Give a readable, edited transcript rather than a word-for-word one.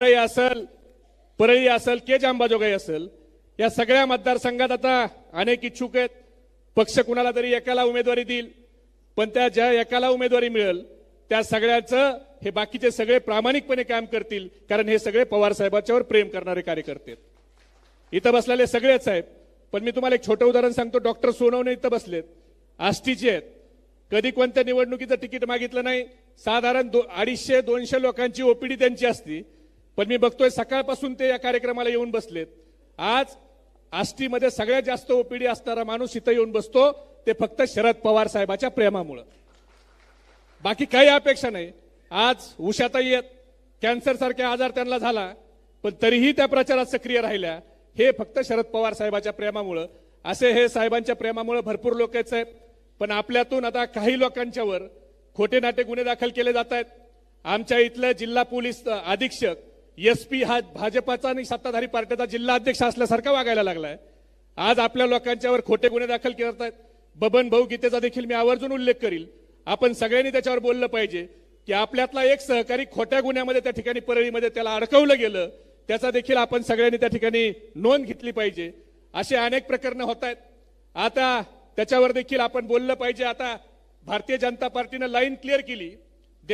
असेल, परळी असेल, केज अंबाजोगाई असेल, या सगळ्या मतदारसंघात आता अनेक इच्छुक आहेत. पक्ष कुणाला तरी एकाला उमेदवारी देईल, पण त्या ज्या एकाला उमेदवारी मिळेल त्या सगळ्याचं हे बाकीचे सगळे प्रामाणिकपणे काम करतील, कारण हे सगळे पवार साहेबांच्यावर प्रेम करणारे कार्यकर्ते आहेत. इथं बसलेले सगळेच आहेत. पण मी तुम्हाला एक छोटं उदाहरण सांगतो. डॉक्टर सोनवणे इथं बसलेत, आष्टीचे आहेत. कधी कोणत्या निवडणुकीचं तिकीट मागितलं नाही. साधारण 250-200 लोकांची ओपीडी त्यांची असती, पण मी बघतोय सकाळपासून ते या कार्यक्रमाला येऊन बसलेत. आज आष्टीमध्ये सगळ्यात जास्त ओपीडी असणारा माणूस इथं येऊन बसतो, ते फक्त शरद पवार साहेबाच्या प्रेमामुळे. बाकी काही अपेक्षा नाही. आज उषाताई आहेत, कॅन्सर सारखे आजार त्यांना झाला, पण तरीही त्या प्रचारात सक्रिय राहिल्या. हे फक्त शरद पवार साहेबाच्या प्रेमामुळे. असे हे साहेबांच्या प्रेमामुळे भरपूर लोक आहेत साहेब. पण आपल्यातून आता काही लोकांच्यावर खोटे नाटे गुन्हे दाखल केले जात आहेत. आमच्या इथलं जिल्हा पोलीस अधीक्षक एसपी हा भाजपाचा आणि सत्ताधारी पार्टीचा जिल्हा अध्यक्ष असल्यासारखा वागायला लागलाय. आज आपल्या लोकांच्यावर खोटे गुन्हे दाखल करत आहेत. बबन भाऊ गीतेचा देखील मी आवर्जून उल्लेख करील. आपण सगळ्यांनी त्याच्यावर बोललं पाहिजे की आपल्यातला एक सहकारी खोट्या गुन्ह्यामध्ये त्या ठिकाणी परळीमध्ये त्याला अडकवलं गेलं, त्याचा देखील आपण सगळ्यांनी त्या ठिकाणी नोंद घेतली पाहिजे. असे अनेक प्रकरणं होत आहेत. आता त्याच्यावर देखील आपण बोललं पाहिजे. आता भारतीय जनता पार्टीनं लाईन क्लिअर केली